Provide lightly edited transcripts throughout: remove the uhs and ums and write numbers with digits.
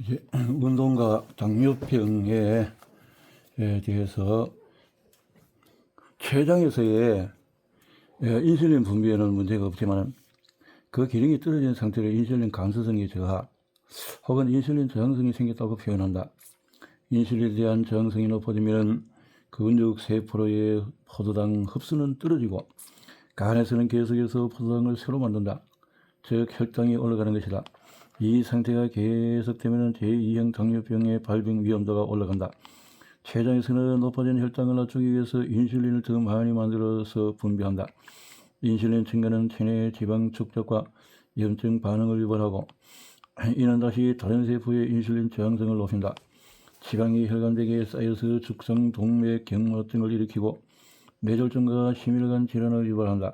이제 운동과 당뇨병에 대해서 췌장에서의 인슐린 분비에는 문제가 없지만 그 기능이 떨어진 상태로 인슐린 감소성이 저하 혹은 인슐린 저항성이 생겼다고 표현한다. 인슐린에 대한 저항성이 높아지면 근육 세포로의 포도당 흡수는 떨어지고 간에서는 계속해서 포도당을 새로 만든다. 즉 혈당이 올라가는 것이다. 이 상태가 계속되면 제2형 당뇨병의 발병 위험도가 올라간다. 췌장에서는 높아진 혈당을 낮추기 위해서 인슐린을 더 많이 만들어서 분비한다. 인슐린 증가는 체내 지방 축적과 염증 반응을 유발하고 이는 다시 다른 세포의 인슐린 저항성을 높인다. 지방이 혈관벽에 쌓여서 죽성 동맥 경화증을 일으키고 뇌졸중과 심혈관 질환을 유발한다.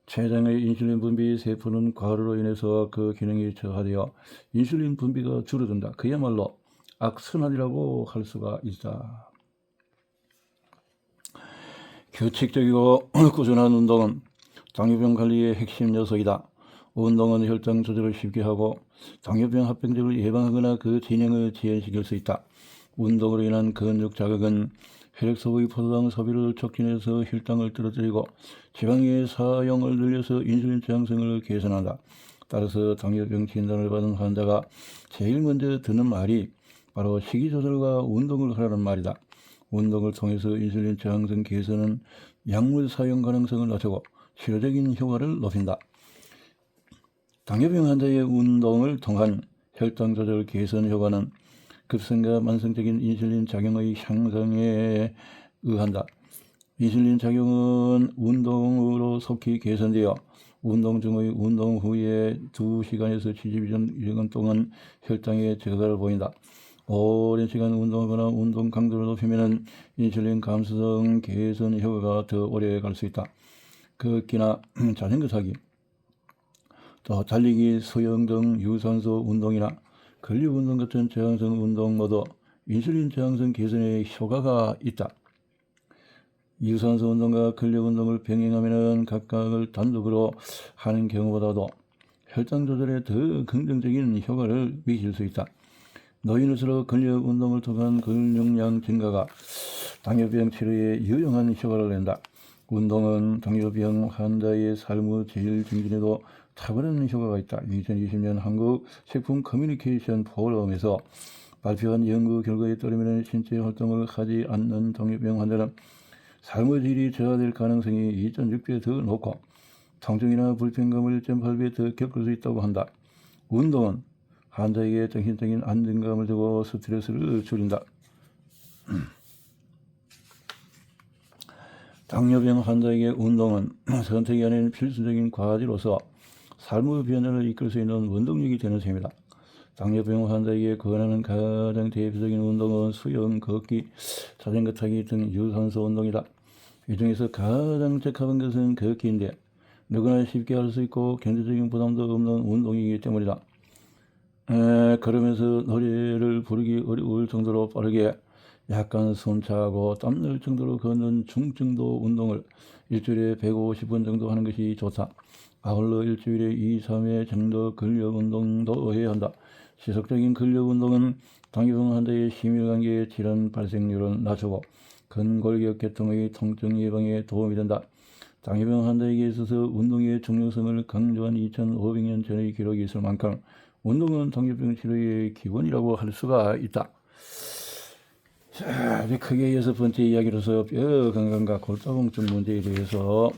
췌장의 인슐린 분비 세포는 과로로 인해서 그 기능이 저하되어 인슐린 분비가 줄어든다. 그야말로 악순환이라고 할 수가 있다. 규칙적이고 꾸준한 운동은 당뇨병 관리의 핵심 요소이다. 운동은 혈당 조절을 쉽게 하고 당뇨병 합병증을 예방하거나 그 진행을 지연시킬 수 있다. 운동으로 인한 근육 자극은 혈액 속의 포도당 소비를 촉진해서 혈당을 떨어뜨리고 지방의 사용을 늘려서 인슐린 저항성을 개선한다. 따라서 당뇨병 진단을 받은 환자가 제일 먼저 듣는 말이 바로 식이 조절과 운동을 하라는 말이다. 운동을 통해서 인슐린 저항성 개선은 약물 사용 가능성을 낮추고 실효적인 효과를 높인다. 당뇨병 환자의 운동을 통한 혈당 조절 개선 효과는 급성과 만성적인 인슐린 작용의 향상에 의한다. 인슐린 작용은 운동으로 속히 개선되어 운동 중의 운동 후에 2시간에서 72시간 동안 혈당의 저하를 보인다. 오랜 시간 운동하거나 운동 강도를 높이면 인슐린 감소성 개선 효과가 더 오래 갈 수 있다. 걷기나 자전거 타기, 또 달리기, 수영 등 유산소 운동이나 근력 운동 같은 저항성 운동 모두 인슐린 저항성 개선에 효과가 있다. 유산소 운동과 근력 운동을 병행하면 각각을 단독으로 하는 경우보다도 혈당 조절에 더 긍정적인 효과를 미칠 수 있다. 노인일수록 근력 운동을 통한 근육량 증가가 당뇨병 치료에 유용한 효과를 낸다. 운동은 당뇨병 환자의 삶의 질 증진에도 탁월한 효과가 있다. 2020년 한국 식품 커뮤니케이션 포럼에서 발표한 연구 결과에 따르면 신체 활동을 하지 않는 당뇨병 환자는 삶의 질이 저하될 가능성이 2.6배 더 높고 통증이나 불편감을 1.8배 더 겪을 수 있다고 한다. 운동은 환자에게 정신적인 안정감을 주고 스트레스를 줄인다. 당뇨병 환자에게 운동은 선택이 아닌 필수적인 과제로서 삶의 변화를 이끌 수 있는 원동력이 되는 셈이다. 당뇨병 환자에게 권하는 가장 대표적인 운동은 수영, 걷기, 자전거 타기 등 유산소 운동이다. 이 중에서 가장 적합한 것은 걷기인데 누구나 쉽게 할 수 있고 경제적인 부담도 없는 운동이기 때문이다. 걸으면서 노래를 부르기 어려울 정도로 빠르게 약간 숨차고 땀날 정도로 걷는 중증도 운동을 일주일에 150분 정도 하는 것이 좋다. 아울러 일주일에 2, 3회 정도 근력 운동도 해야 한다. 지속적인 근력 운동은 당뇨병 환자의 심혈관계 질환 발생률을 낮추고 근골격 계통의 통증 예방에 도움이 된다. 당뇨병 환자에게 있어서 운동의 중요성을 강조한 2500년 전의 기록이 있을 만큼 운동은 당뇨병 치료의 기본이라고 할 수가 있다. 자, 이제 크게 6번째 이야기로서 뼈 건강과 골다공증 문제에 대해서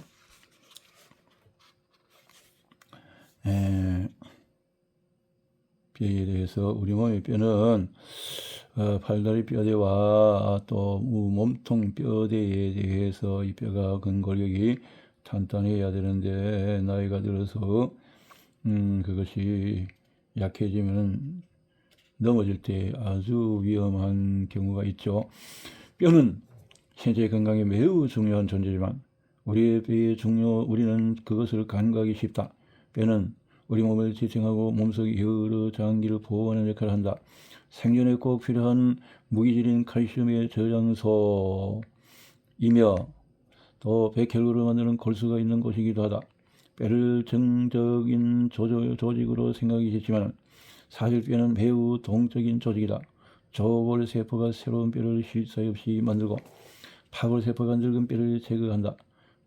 뼈에 대해서 우리 몸의 뼈는 팔다리 뼈대와 또 몸통 뼈대에 대해서 이 뼈가 근골격이 탄탄해야 되는데 나이가 들어서 그것이 약해지면 넘어질 때 아주 위험한 경우가 있죠. 뼈는 신체 건강에 매우 중요한 존재지만 우리의 뼈의 우리는 그것을 간과하기 쉽다. 뼈는 우리 몸을 지탱하고 몸속 여러 장기를 보호하는 역할을 한다. 생존에 꼭 필요한 무기질인 칼슘의 저장소이며 또 백혈구를 만드는 골수가 있는 곳이기도 하다. 뼈를 정적인 조직으로 생각하겠지만 사실 뼈는 매우 동적인 조직이다. 저골세포가 새로운 뼈를 쉴 사이 없이 만들고 파골세포가 늙은 뼈를 제거한다.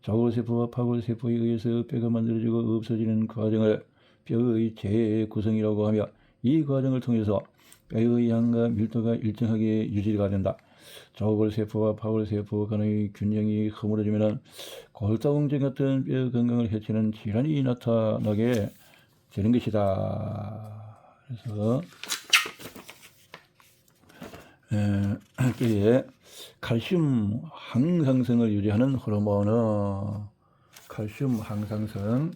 저골세포와 파골세포에 의해서 뼈가 만들어지고 없어지는 과정을 뼈의 재구성이라고 하며 이 과정을 통해서 뼈의 양과 밀도가 일정하게 유지가 된다. 저골세포와 파골세포 간의 균형이 허물어지면 골다공증 같은 뼈 건강을 해치는 질환이 나타나게 되는 것이다. 그래서 뼈에 칼슘 항상성을 유지하는 호르몬은 칼슘 항상성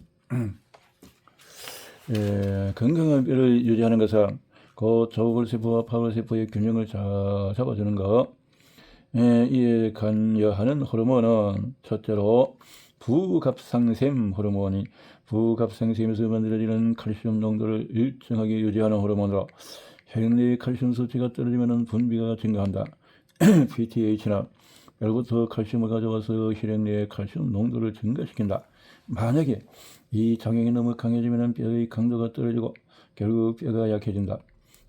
건강한 뼈를 유지하는 것은 그 저골세포와 파골세포의 균형을 잡아주는 것. 이에 관여하는 호르몬은 첫째로 부갑상샘 호르몬이 부갑상샘에서 만들어지는 칼슘 농도를 일정하게 유지하는 호르몬으로 혈액 내의 칼슘 수치가 떨어지면 분비가 증가한다. PTH나 뼈부터 칼슘을 가져와서 혈액 내의 칼슘 농도를 증가시킨다. 만약에 이 작용이 너무 강해지면 뼈의 강도가 떨어지고 결국 뼈가 약해진다.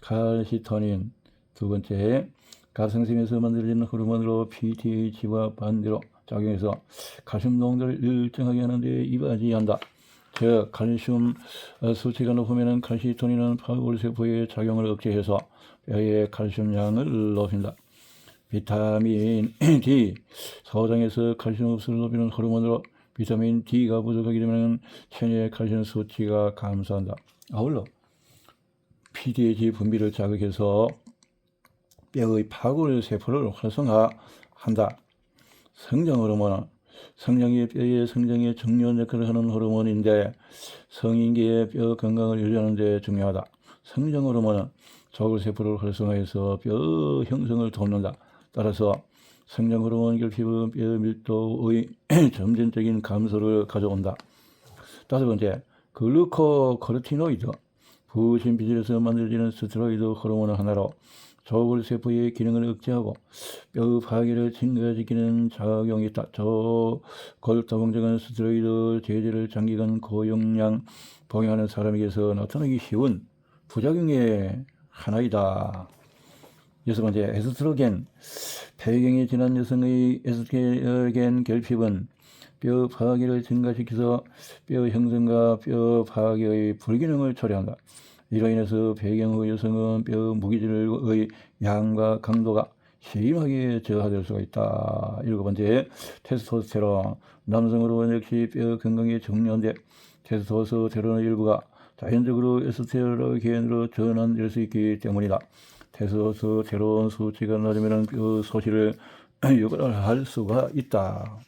칼시토닌. 두 번째, 갑상샘에서 만들어지는 호르몬으로 PTH와 반대로 작용해서 칼슘 농도를 일정하게 하는 데 이바지한다. 즉 칼슘 수치가 높으면 칼시토닌은 파골세포의 작용을 억제해서 뼈의 칼슘량을 높인다. 비타민 D. 소장에서 칼슘 흡수를 높이는 호르몬으로 비타민 D가 부족하게 되면 체내의 칼슘 수치가 감소한다. 아울러 PTH 분비를 자극해서 뼈의 파골세포를 활성화한다. 성장 호르몬은 성장이 뼈의 성장에 중요한 역할을 하는 호르몬인데 성인기의 뼈 건강을 유지하는 데 중요하다. 성장 호르몬은 저골세포를 활성화해서 뼈 형성을 돕는다. 따라서 성장 호르몬 결핍은 뼈 밀도의 점진적인 감소를 가져온다. 다섯 번째, 글루코코르티노이드. 부신비질에서 만들어지는 스테로이드 호르몬 하나로 저골세포의 기능을 억제하고 뼈 파괴를 증가시키는 작용이 있다. 저골다공증은 스테로이드 제제를 장기간 고용량 복용하는 사람에게서 나타나기 쉬운 부작용의 하나이다. 여섯 번째, 에스트로겐. 폐경이 지난 여성의 에스트로겐 결핍은 뼈 파괴를 증가시켜서 뼈 형성과 뼈 파괴의 불균형을 초래한다. 이로 인해서 폐경 후 여성은 뼈 무기질의 양과 강도가 심하게 저하될 수가 있다. 일곱 번째, 테스토스테론. 남성 호르몬 역시 뼈 건강에 중요한데 테스토스테론의 일부가 자연적으로 에스트로겐으로 전환될 수 있기 때문이다. 테스토스테론 수치가 낮으면 뼈 소실을 유발할 수가 있다.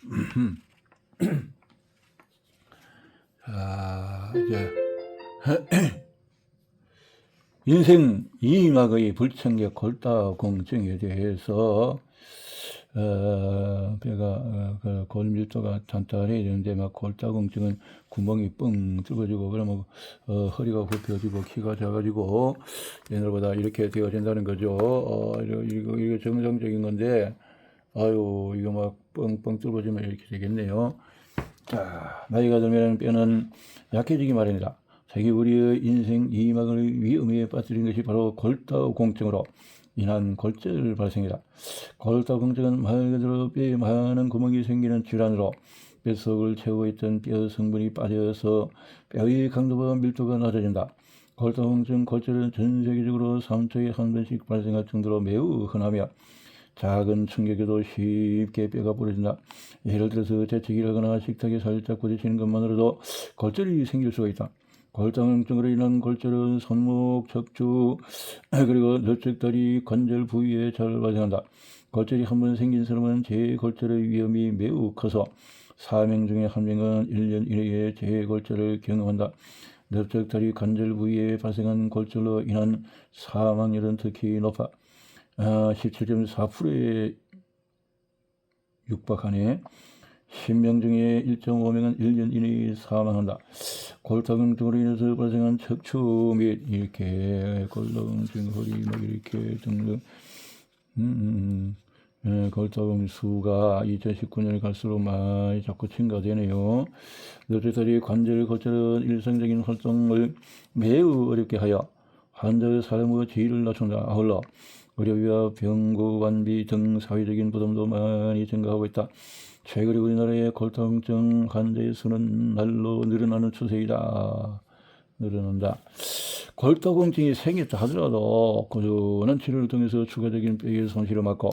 자, 이제 인생 이막의 불청객 골다공증에 대해서 뼈가 골밀도가 단단해야 되는데 막 골다공증은 구멍이 뻥 뚫어지고 그러면 허리가 굽혀지고 키가 작아지고 옛날보다 이렇게 되어진다는 거죠. 이거 정상적인 건데 아유 이거 막 뻥뻥 뚫어지면 이렇게 되겠네요. 자, 나이가 들면 뼈는 약해지기 마련이다. 자기 우리의 인생 이막을 위험에 빠뜨린 것이 바로 골다공증으로 인한 골절 발생이다. 골다공증은 말 그대로 뼈에 많은 구멍이 생기는 질환으로 뼛속을 채우고 있던 뼈 성분이 빠져서 뼈의 강도와 밀도가 낮아진다. 골다공증 골절은 전 세계적으로 3초에 한 번씩 발생할 정도로 매우 흔하며 작은 충격에도 쉽게 뼈가 부러진다. 예를 들어서 재채기를 하거나 식탁에 살짝 부딪히는 것만으로도 골절이 생길 수가 있다. 골다공증으로 인한 골절은 손목, 척추, 그리고 넓적다리, 관절 부위에 잘 발생한다. 골절이 한 번 생긴 사람은 재골절의 위험이 매우 커서 4명 중에 1명은 1년 이내에 재골절을 경험한다. 넓적다리, 관절 부위에 발생한 골절로 인한 사망률은 특히 높아 17.4%에 육박하네. 10명 중에 1.5명은 1년 이내에 사망한다. 골다공증으로 인해서 발생한 척추 및 이렇게 골다공증 허리 막 이렇게 등등 골다공 수가 2019년에 갈수록 많이 자꾸 증가되네요. 뇌출혈이 관절 골절은 일상적인 활동을 매우 어렵게 하여 환자의 삶의 질을 낮춘다. 아울러 의료비와 병고 완비 등 사회적인 부담도 많이 증가하고 있다. 최근 우리나라의 골다공증 환자의 수는 날로 늘어나는 추세이다. 늘어난다. 골다공증이 생겼다 하더라도 꾸준한 치료를 통해서 추가적인 뼈의 손실을 막고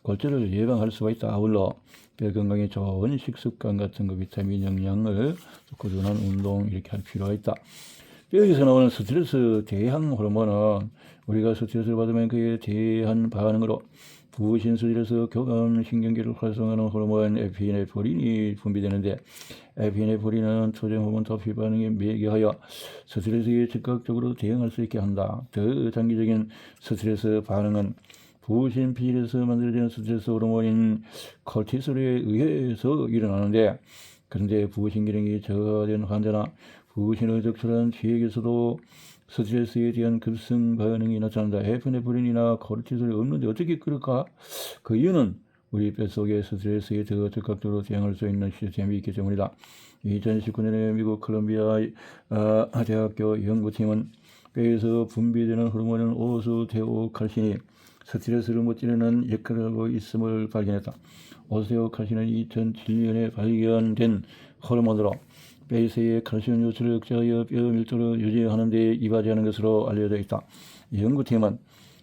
골절을 예방할 수가 있다. 아울러 뼈 건강에 좋은 식습관 같은 거 비타민 영양을 꾸준한 운동 이렇게 할 필요가 있다. 뼈에서 나오는 스트레스 대항 호르몬은 우리가 스트레스를 받으면 그에 대한 반응으로 부신수질에서 교감신경계를 활성화하는 호르몬 에피네프린이 분비되는데, 에피네프린은 토종호르몬 도피 반응에 매개하여 스트레스에 즉각적으로 대응할 수 있게 한다. 더 장기적인 스트레스 반응은 부신필에서 만들어지는 스트레스 호르몬인 코르티솔에 의해서 일어나는데, 그런데 부신 기능이 저하된 환자나 부신을 적출한 지역에서도 스트레스에 대한 급성 반응이 나타난다. 에피네프린이나 코르티솔이 없는데 어떻게 그럴까? 그 이유는 우리 뱃속의 스트레스에 더 적극적으로 대응할 수 있는 시스템이 있기 때문이다. 2019년에 미국 콜롬비아 대학교 연구팀은 뼈에서 분비되는 호르몬인 오스테오칼신이 스트레스를 못 지르는 역할을 하고 있음을 발견했다. 오스테오칼신은 2007년에 발견된 호르몬으로 뼈의 칼슘 요출을 억제하여 뼈 밀도를 유지하는 데 이바지하는 것으로 알려져 있다. 연구팀은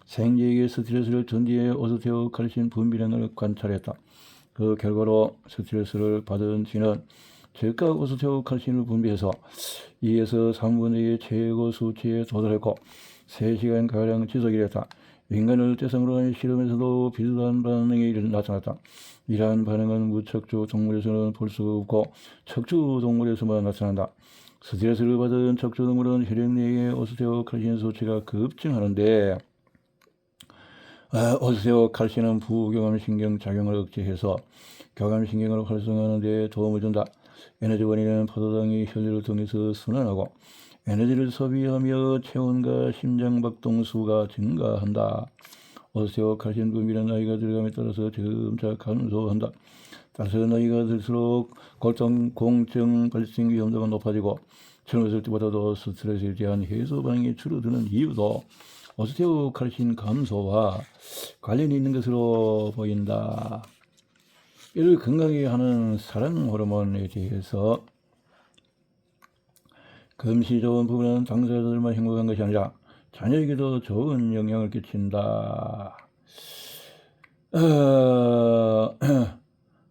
생쥐에게 스트레스를 준 뒤에 오스테오칼신 분비량을 관찰했다. 그 결과로 스트레스를 받은 쥐는 즉각 오스테오칼신을 분비해서 2에서 3분의 2의 최고 수치에 도달했고 3시간가량 지속이 됐다. 인간을 대상으로 한 실험에서도 비슷한 반응이 나타났다. 이러한 반응은 무척추 동물에서는 볼 수 없고 척추 동물에서만 나타난다. 스트레스를 받은 척추 동물은 혈액 내의 오스테오칼신 수치가 급증하는데, 오스테오칼신은 부교감신경 작용을 억제해서 교감신경을 활성화하는 데 도움을 준다. 에너지 원인은 포도당이 혈류를 통해서 순환하고 에너지를 소비하며 체온과 심장박동수가 증가한다. 오스테오칼신 분비는 나이가 들어감에 따라서 점차 감소한다. 따라서 나이가 들수록 골다공증 발생 위험도가 높아지고 젊었을 때보다도 스트레스에 대한 해소 반응이 줄어드는 이유도 오스테오칼신 감소와 관련이 있는 것으로 보인다. 뼈를 건강하게 하는 사랑 호르몬에 대해서 금시 좋은 부분은 당사자들만 행복한 것이 아니라 자녀에게도 좋은 영향을 끼친다.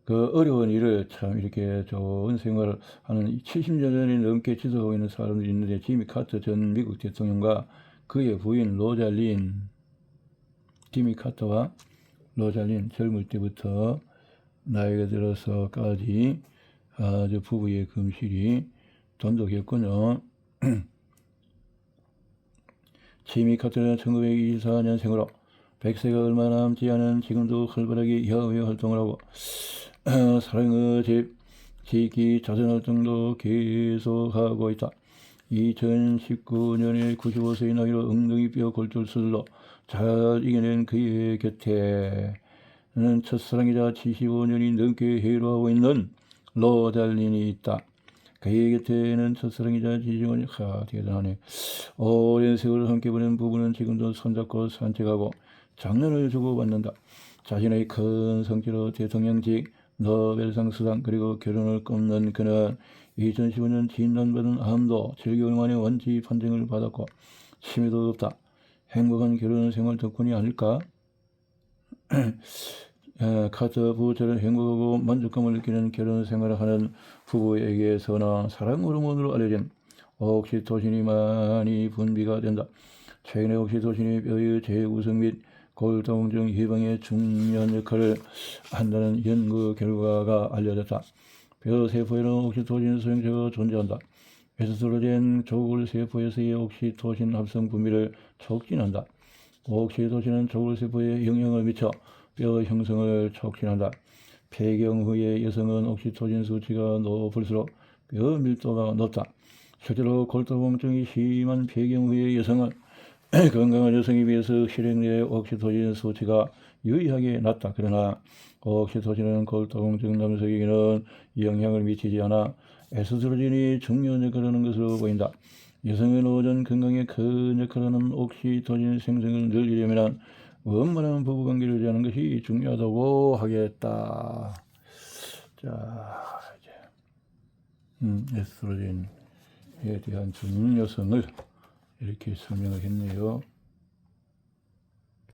그 어려운 일을 참 이렇게 좋은 생활을 하는 70년이 넘게 지속하고 있는 사람들이 있는데, 지미 카터 전 미국 대통령과 그의 부인 로잘린, 지미 카터와 로잘린 젊을 때부터 나이가 들어서까지 아주 부부의 금실이 돈독했군요. 지미 카터는 1924년생으로 100세가 얼마 남지 않은 지금도 활발하게 야외 활동을 하고 사랑의 집, 지기 자선활동도 계속하고 있다. 2019년에 95세의 나이로 엉덩이뼈 골절 수술로 잘 이겨낸 그의 곁에는 첫사랑이자 75년이 넘게 해로하고 있는 로잘린이 있다. 그의 곁에는 첫사랑이자 75년, 대단하네. 오랜 세월을 함께 보낸 부부는 지금도 손잡고 산책하고 장난을 주고받는다. 자신의 큰 성취로 대통령직, 노벨상 수상, 그리고 결혼을 꿈는 그는 2015년 진단받은 암도 7개월 만에 완치 판정을 받았고 치매도 없다. 행복한 결혼 생활 덕분이 아닐까? 카터 부부처럼 행복하고 만족감을 느끼는 결혼 생활을 하는 부부에게서는 사랑 호르몬으로 알려진 옥시토신이 많이 분비가 된다. 최근에 옥시토신이 뼈의 재구성 및 골다공증 예방에 중요한 역할을 한다는 연구 결과가 알려졌다. 뼈 세포에는 옥시토신 소형체가 존재한다. 에스트로겐 조골세포에서의 옥시토신 합성 분비를 촉진한다. 옥시토신은 조골세포에 영향을 미쳐 뼈 형성을 촉진한다. 폐경 후에 여성은 옥시토신 수치가 높을수록 뼈 밀도가 높다. 실제로 골다공증이 심한 폐경 후에 여성은 건강한 여성에 비해서 혈액 내 옥시토신 수치가 유의하게 낮다. 그러나 옥시토신은 골다공증 남성에게는 영향을 미치지 않아 에스트로겐이 중요한 역할을 하는 것으로 보인다. 여성의 노전 건강에 큰 역할을 하는 옥시토신 생성을 늘리려면 원만한 부부관계를 유지하는 것이 중요하다고 하겠다. 자, 이제 에스트로겐에 대한 중요성을 이렇게 설명을 했네요.